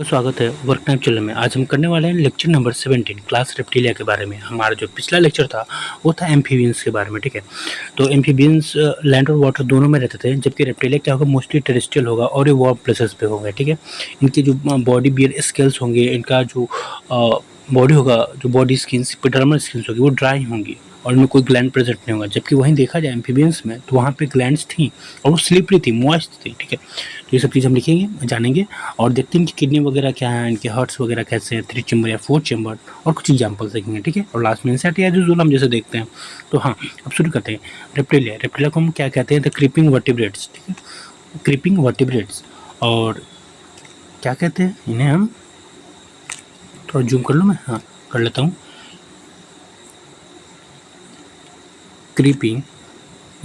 तो स्वागत है वर्क टाइम चैनल में। आज हम करने वाले हैं लेक्चर नंबर 17 क्लास रेप्टिलिया के बारे में। हमारा जो पिछला लेक्चर था वो था एम्फीबियंस के बारे में, ठीक है। तो एम्फीबियंस लैंड और वाटर दोनों में रहते थे, जबकि रेप्टिलिया क्या होगा, मोस्टली टेरेस्ट्रियल होगा और ये वार्म प्लेसेस पे होंगे, ठीक है। इनके जो बॉडी बियर स्केल्स होंगे, इनका जो बॉडी होगा, जो बॉडी स्किन्स एपिडर्मल स्किन्स होगी वो ड्राई होंगी और इनमें कोई ग्लैंड प्रेजेंट नहीं होगा। जबकि वहीं देखा जाए एम्फीबियंस में तो वहाँ पे ग्लैंड्स थी और वो स्लिपरी थी, मॉइस्ट थी, ठीक है। तो ये सब चीज़ हम लिखेंगे, जानेंगे और देखते हैं कि किडनी वगैरह क्या है, इनके हार्ट्स वगैरह कैसे हैं, 3 चैम्बर या 4 चैम्बर, और कुछ एग्जाम्पल्स देखेंगे, ठीक है। और लास्ट में इंसर्ट या यूजुअल हम जैसे देखते हैं। तो हाँ, अब शुरू करते हैं। रेप्टिलिया को हम क्या कहते हैं? द क्रीपिंग वर्टिब्रेट्स, ठीक है। Creeping vertebrates. और क्या कहते हैं इन्हें? हम थोड़ा जूम कर लूँ मैं, हाँ कर लेता हूँ। क्रीपिंग,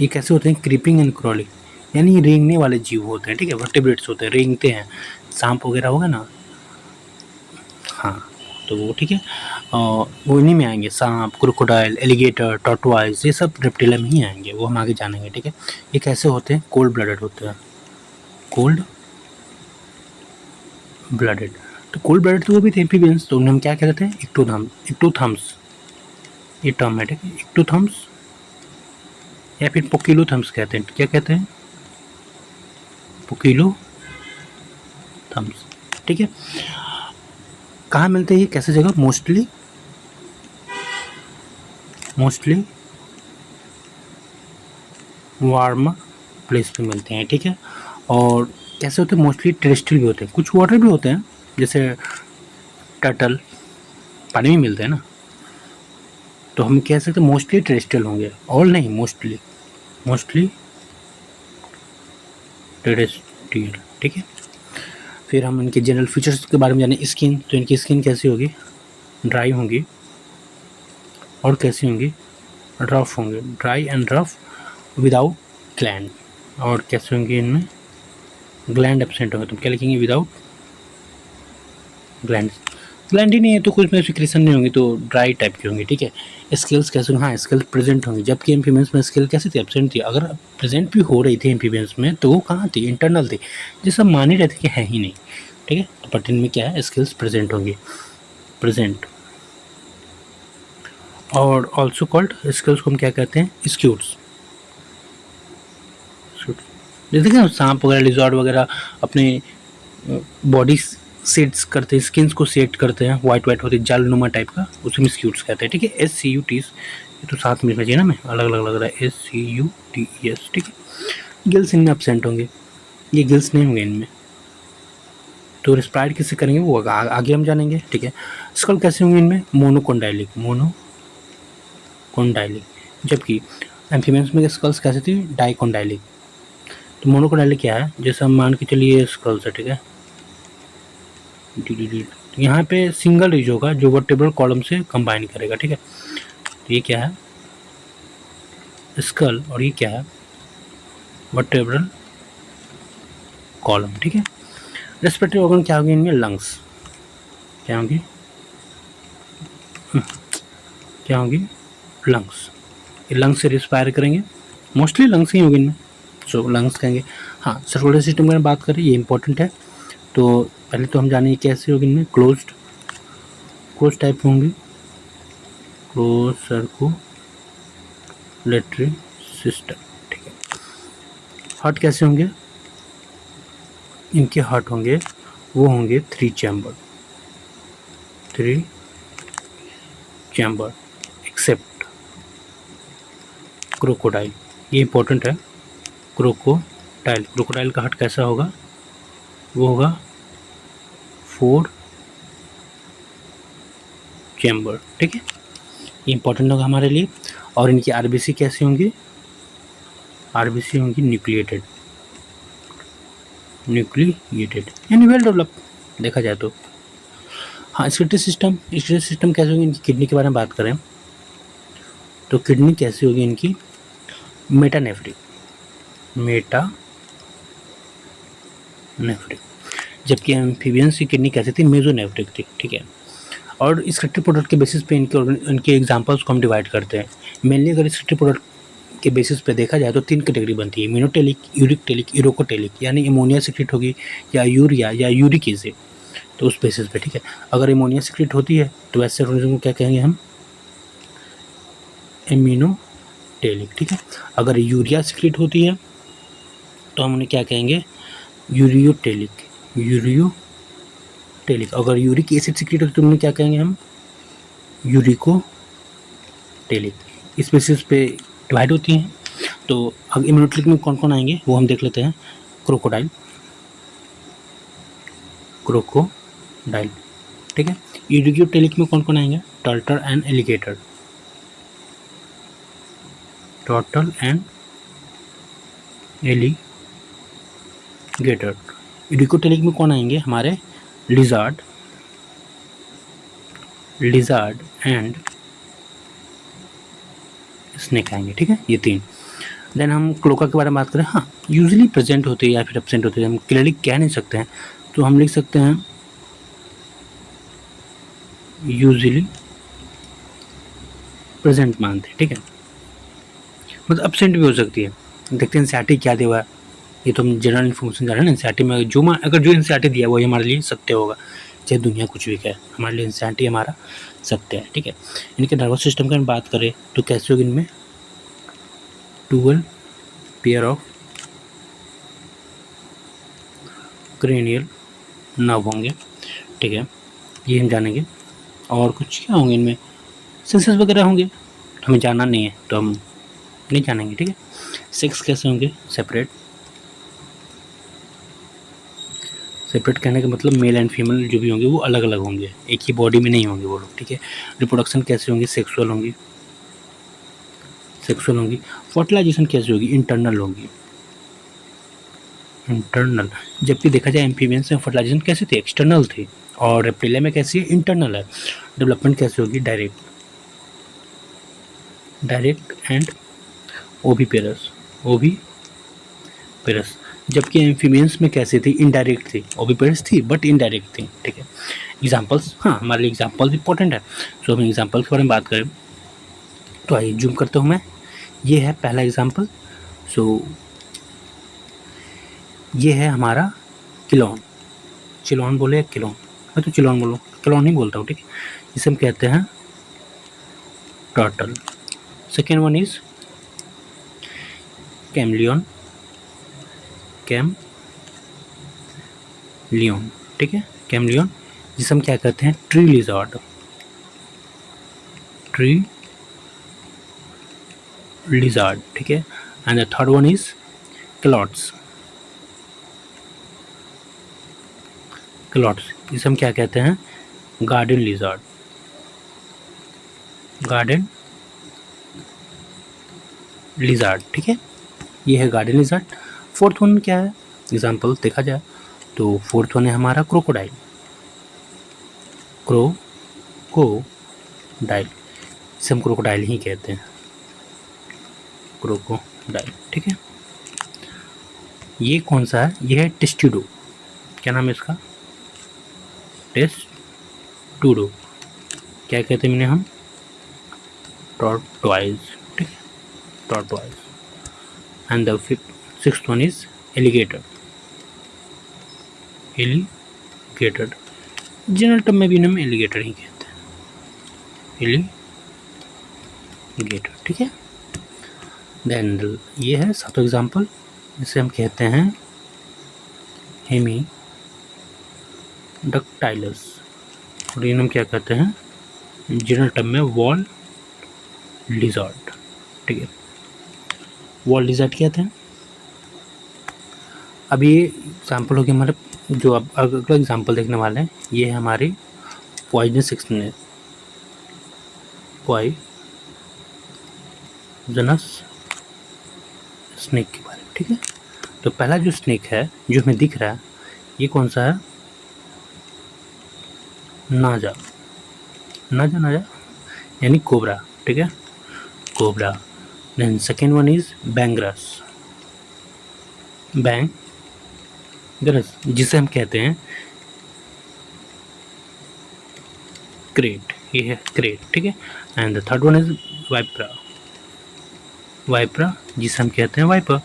ये कैसे होते हैं? क्रीपिंग एंड क्रॉलिंग, यानी ये रेंगने वाले जीव होते हैं, ठीक है। वर्टिब्रेट्स होते हैं, रेंगते हैं। सांप वगैरह होगा ना, हाँ, तो वो ठीक है। वो इन्हीं में आएंगे, सांप, क्रोकोडाइल, एलिगेटर, टॉर्टोइज, ये सब रेप्टिलिया में ही आएंगे, वो हम आगे जानेंगे, ठीक है। ये कैसे होते हैं? कोल्ड ब्लडेड होते हैं। कोल्ड ब्लडेड, तो कोल्ड ब्लडेड तो वो भी थे एम्फीबियंस, तो उन्हें हम क्या कहते हैं? इक्टोथम्स, ये टर्म है, ठीक है। इक्टोथम्स या फिर पोकिलोथम्स कहते हैं। क्या कहते हैं? पोकिलोथम्स, ठीक है। कहाँ मिलते हैं ये, कैसे जगह? मोस्टली वार्म प्लेस पे मिलते हैं, ठीक है। और कैसे होते हैं? मोस्टली टेरेस्ट्रियल भी होते हैं, कुछ वाटर भी होते हैं, जैसे टर्टल पानी में मिलते हैं ना, तो हम कह सकते हैं मोस्टली टेरेस्ट्रियल होंगे। ऑल नहीं, मोस्टली टेरेस्ट्रियल, ठीक है। फिर हम इनके जनरल फीचर्स के बारे में जाने। स्किन, तो इनकी स्किन कैसी होगी? ड्राई होंगी। और कैसी होंगी? रफ होंगे, dry and rough without gland. और कैसे होंगे? इनमें ग्लैंड एब्सेंट होंगे, तो क्या लिखेंगे? Without gland. ग्लैंड ही नहीं है तो कुछ में सिक्रेशन नहीं होंगी, तो ड्राई टाइप की होंगी, ठीक है। स्केल्स कैसे होंगे? हाँ, स्केल्स प्रेजेंट होंगी, जबकि एम्फीबियंस में स्केल कैसी थी? एब्सेंट थी। अगर प्रेजेंट भी हो रही थी एम्फीबियंस में तो वो कहाँ थी? इंटरनल थी, जिसे हम मान ही रहते कि है ही नहीं, ठीक है। तो बट इनमें क्या है? स्केल्स प्रेजेंट होंगी, प्रेजेंट। और ऑल्सो कॉल्ड, स्केल्स को हम क्या कहते हैं? स्क्यूट्स। जैसे कि सांप वगैरह, लिजॉर्ड वगैरह अपने बॉडी सेट्स करते हैं, स्किन्स को सेट करते हैं, वाइट होते हैं, जालनुमा टाइप का, उसे हम स्क्यूट्स कहते हैं, ठीक है। SCUTs, ये तो साथ में लिखना चाहिए ना, मैं अलग अलग लग रहा है, SCUTES, ठीक है। गिल्स इनमें एब्सेंट होंगे, ये गिल्स नहीं होंगे इनमें। तो रेस्पिरेट किससे करेंगे वो आगे हम जानेंगे, ठीक है। स्कल कैसे होंगे इनमें? मोनोकोंडाइलिक, जबकि एम्फीबियंस में स्कल्स कैसे थी? डाइकोंडाइलिक। तो मोनोकोंडाइलिक क्या है? जैसे हम मान के चलिए स्कल्स है, ठीक है। यहाँ पे सिंगल रिज होगा जो वर्टेब्रल कॉलम से कंबाइन करेगा, ठीक है। तो ये क्या है? स्कल, और ये क्या है? वर्टेब्रल कॉलम, ठीक है। रेस्पिरेटरी ऑर्गन क्या होगी इनमें? लंग्स, क्या होंगी? लंग्स। ये लंग्स से रिस्पायर करेंगे, मोस्टली लंग्स ही होंगे इनमें, सो लंग्स कहेंगे। हाँ, सर्कुलर सिस्टम की बात करें, ये इंपॉर्टेंट है। तो पहले तो हम जानेंगे कैसे होगी इनमें? क्लोज टाइप होंगे, क्लोज सर्कुलेटरी सिस्टम, ठीक है। हार्ट कैसे होंगे? इनके हार्ट होंगे, वो होंगे 3 चैम्बर एक्सेप्ट क्रोकोडाइल, ये इंपॉर्टेंट है। क्रोकोडाइल का हार्ट कैसा होगा? वो होगा 4 चैम्बर, ठीक है। ये इंपॉर्टेंट होगा हमारे लिए। और इनकी RBC कैसी होंगी? RBC होंगी न्यूक्लिएटेड, यानी वेल डेवलप देखा जाए तो। हाँ, स्केलेटल सिस्टम कैसे होगी? इनकी किडनी के बारे में बात करें तो किडनी कैसी होगी इनकी? मेटानेफ्रिक, जबकि एम्फीबियंस की किडनी कैसी थी? मेसोनेफ्रिक थी, ठीक है। और स्केलेटल प्रोडक्ट के बेसिस पे इनके एग्जांपल्स को हम डिवाइड करते हैं। मेनली अगर स्केलेटल प्रोडक्ट के बेसिस पे देखा जाए तो 3 कैटेगरी बनती है, इम्यूनोटेलिक, यूरिकटेलिक, यूरोकोटेलिक, यानी अमोनिया सिक्रेट होगी, या यूरिया या यूरिक एसिड, तो उस बेसिस पे, ठीक है। अगर एमोनिया सिक्रेट होती है तो वैसे ऑर्गेनिज्म को क्या कहेंगे हम, एमिनोटेलिक, ठीक है। अगर यूरिया सिक्रेट होती है तो हम उन्हें क्या कहेंगे, यूरियोटेलिक, यूरियोटेलिक। अगर यूरिक एसिड सिक्रेट होती है तो उन्हें क्या कहेंगे हम, यूरिकोटेलिक। इस बेसिस पे डिवाइड होती हैं। तो अब इम्यूनोटेलिक में कौन कौन आएंगे वो हम देख लेते हैं। क्रोकोडाइल, क्रोकोडाइल, ठीक है। यूरियोटेलिक में कौन कौन आएंगे, turtle and alligator, turtle and alligator. Uricotelic में कौन आएंगे हमारे, लिजार्ड, लिजार्ड एंड स्नेक आएंगे, ठीक है, ये 3। देन हम क्लोका के बारे में बात करें, हाँ यूजुअली प्रेजेंट होते हैं या फिर एब्सेंट होते हैं, हम क्लियरली कह नहीं सकते हैं, तो हम लिख सकते हैं यूजुअली प्रेजेंट मानते हैं, ठीक है। मतलब एब्सेंट भी हो सकती है। देखते हैं एनसीईआरटी क्या दिया हुआ है, ये तो हम जनरल इन्फॉर्मेशन जा रहे हैं ना। एनसीईआरटी में अगर जो एनसीईआरटी दिया वो हमारे लिए सत्य होगा, चाहे दुनिया कुछ भी कहे, हमारे लिए एनसीईआरटी हमारा सत्य है, ठीक है। इनके नर्वस सिस्टम की हम बात करें तो कैसे होगी, इनमें 12 पेयर ऑफ क्रेनियल नर्व होंगे, ठीक है, ये हम जानेंगे। और कुछ क्या होंगे इनमें, सेंसेस वगैरह होंगे, हमें जानना नहीं है तो हम नहीं जानेंगे, ठीक है। सेक्स कैसे होंगे, सेपरेट, सेपरेट कहने का मतलब मेल एंड फीमेल जो भी होंगे वो अलग अलग होंगे, एक ही बॉडी में नहीं होंगे वो लोग, ठीक है। रिप्रोडक्शन कैसे होंगी, सेक्सुअल होंगी, सेक्सुअल होंगी। फर्टिलाइजेशन कैसे होगी, इंटरनल होगी, इंटरनल। जबकि देखा जाए एम्फीबियंस में फर्टिलाइजेशन कैसे थी, एक्सटर्नल थी, और रेप्टिलिया में कैसी है, इंटरनल है। डेवलपमेंट कैसे होगी, direct, direct and oviparous, oviparous. जबकि एम्फीबियंस में कैसी थी, इनडायरेक्ट थी, ओविपेरस थी बट इनडायरेक्ट थी, ठीक है। एग्जाम्पल्स, हाँ हमारे लिए एग्जाम्पल्स इंपॉर्टेंट है, सो हम एग्जाम्पल के बारे में बात करें तो आइए जूम करता हूँ मैं। ये है पहला एग्जाम्पल, सो ये है हमारा किलोन, चिलोन बोले या किलोन, मैं तो चिलोन बोलूँ, किलोन नहीं बोलता हूँ, ठीक है। इसे हम कहते हैं turtle. Second one is chameleon, chameleon, ठीक है, कैमलियन, जिसे हम क्या कहते हैं, ट्री लिजर्ड, ट्री लिजर्ड, ठीक है। And the third one is clots, clots, जिसे हम क्या कहते हैं, गार्डन लिजर्ड, गार्डन लिजर्ड, ठीक है, ये है गार्डन लिजर्ड। फोर्थ वन क्या है, एग्जाम्पल देखा जाए तो फोर्थ वन है हमारा क्रोकोडाइल, क्रोकोडाइल, इसे हम क्रोकोडाइल ही कहते हैं, क्रोकोडाइल, ठीक है। ये कौन सा है, ये है टेस्टुडो, क्या नाम है इसका, टेस्टुडो, क्या कहते हैं इन्हें हम, टॉर्टोइज, ठीक है, tortoise. And the sixth one is alligator, alligator, general term में भी इन्हें एलिगेटर ही कहते हैं, एलिगेटर, ठीक है। देन ये है सातों एग्जाम्पल, जिसे हम कहते हैं हेमीडक्टाइलस, और इन्हें हम क्या कहते हैं, जनरल टर्म में वॉल लिजर्ड, ठीक है, वॉल लिजर्ड कहते हैं। अब ये एग्जाम्पल हो गया हमारे, जो अब अगला एग्जाम्पल देखने वाले हैं ये है हमारी पॉइजनस स्नेक, पॉइजनस स्नेक के बारे में, ठीक है। तो पहला जो स्नेक है जो हमें दिख रहा है ये कौन सा है, नाजा, नाजा, नाजा यानी कोबरा, ठीक है, cobra. Then second one is Bungarus, Bungarus, जिसे हम कहते हैं क्रेट, ये है क्रेट, ठीक है। And the third one is Vipera, Vipera, जिसे हम कहते हैं वाइपर।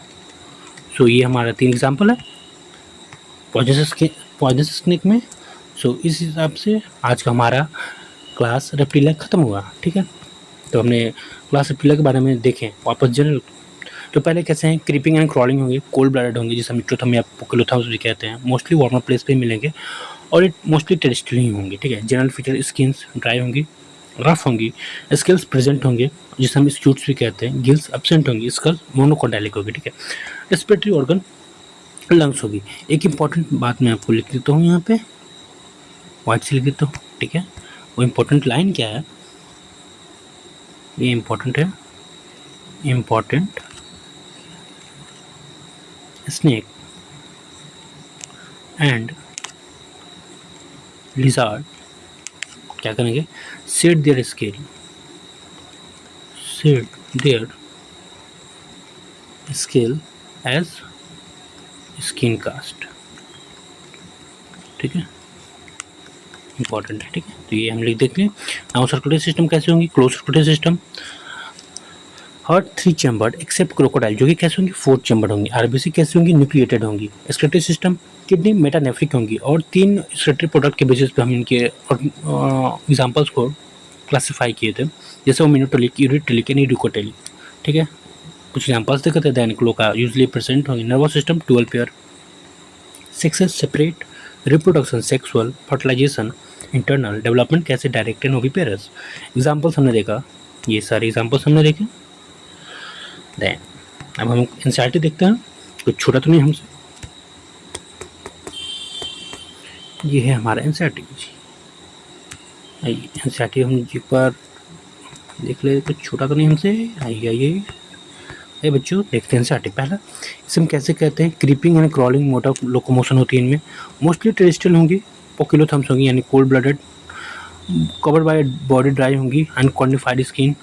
सो ये हमारा 3 एग्जाम्पल है पॉइजनस स्नेक में। सो इस हिसाब से आज का हमारा क्लास रेप्टिलिया ख़त्म हुआ, ठीक है। तो हमने क्लास रेप्टिलिया के बारे में देखें वापस जनरल। तो पहले कैसे हैं, क्रीपिंग एंड क्रॉलिंग होंगे, कोल्ड ब्लडेड होंगे जिसे हम इक्टोथर्मिया पोकिलोथर्म्स भी कहते हैं, मोस्टली वार्मर प्लेस पे मिलेंगे और ये मोस्टली टेरेस्ट्रियल ही होंगे, ठीक है। जनरल फीचर स्किन्स ड्राई होंगी, रफ होंगी, स्केल्स प्रेजेंट होंगे जिसे हम स्क्यूट्स भी कहते हैं, गिल्स एब्सेंट होंगी, स्कल मोनोकोडाइलिक होगी, ठीक है। रेस्पिरेटरी ऑर्गन लंग्स होगी। एक इंपॉर्टेंट बात मैं आपको लिख देता हूँ यहाँ पे, वाइट से लिख देता हूँ, ठीक है। वो इम्पोर्टेंट लाइन क्या है, ये इम्पोर्टेंट है, इम्पोर्टेंट स्नेक एंड लिजार्ड क्या करेंगे, shed their scale, shed their scale as skin cast, ठीक है, इंपॉर्टेंट है, ठीक है। तो ये हम लिख देते हैं। नाउ सर्कुलेटरी सिस्टम कैसे होंगी, close circulatory system, heart 3 chambered except crocodile जो कि कैसे होंगी 4 चैम्बर्ड होंगी। आरबीसी कैसे होंगी, न्यूक्लिएटेड होंगी। एक्सक्रीटरी सिस्टम, किडनी मेटानेफ्रिक होंगी और 3 एक्सक्रीटरी प्रोडक्ट के बेसिस पे हम इनके एग्जांपल्स को क्लासिफाई किए थे, जैसे ओमिनोटोलिक, यूरिटोलिक एंड यूरिकोटेलिक, ठीक है। कुछ एग्जांपल्स देखते हैं दैनिक लोग का यूजुअली प्रेजेंट होंगे। Nervous system 12 pair, sexes separate, reproduction sexual, fertilization internal, development कैसे डायरेक्ट एंड ओविपेरस। एग्जांपल्स हमने देखा, ये सारे एग्जांपल्स हमने देखे। देन अब हम एनसीईआरटी देखते हैं, कुछ छोटा तो नहीं हमसे। ये है हमारा एनसीईआरटी जी, एनसीईआरटी हम एक बार देख ले, कुछ छोटा तो नहीं हमसे। आइए बच्चों देखते हैं एनसीईआरटी। पहला इसे हम कैसे कहते हैं, creeping and crawling mode of locomotion होती है इनमें, मोस्टली टेरेस्ट्रियल होंगी, पोकिलोथर्म्स होंगी यानी cold blooded, covered by body dry होंगी एंड कॉर्निफाइड स्किन,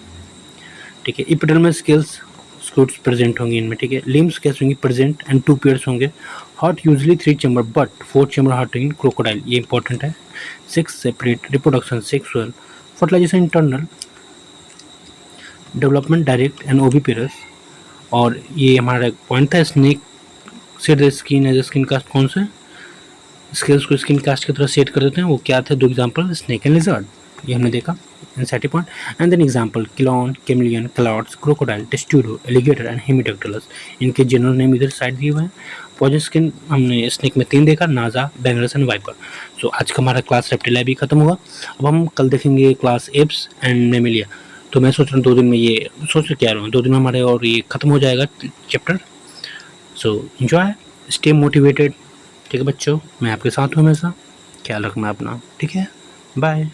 ठीक है। एपिडर्मल स्केल्स स्क्रूट्स प्रेजेंट होंगी इनमें, ठीक है। लिम्स कैसे होंगी, प्रेजेंट एंड 2 पेयर्स होंगे। Heart usually 3 chamber but 4 chamber heart in crocodile, ये इंपॉर्टेंट है। Sex separate, reproduction sexual, fertilization internal, development direct and oviparous. और ये हमारा पॉइंट था snake shed skin as skin cast, कौन से स्केल्स को स्किन कास्ट की तरह सेट कर देते हैं, वो क्या थे, 2 एग्जाम्पल, स्नेक एंड लिजर्ड, ये हमने देखा NCERT point. And then example clone, chameleon, clouds, crocodile, testudo, alligator and Hemidactylus, इनके जनरल नेम इधर साइड दिए हुए हैं। पॉइजन स्किन हमने स्नेक में 3 देखा, नाजा, बैंगरस एंड वाइपर। सो आज का हमारा क्लास रेप्टिलिया भी खत्म हुआ। अब हम कल देखेंगे क्लास एप्स एंड मैमेलिया। तो मैं सोच रहा हूँ 2 दिन में ये सोच क्या रहा हूँ 2 दिन में हमारे और ये खत्म हो जाएगा chapter. So enjoy, stay motivated, ठीक है बच्चों, मैं आपके साथ हूँ हमेशा, ख्याल रखना अपना, ठीक है, बाय।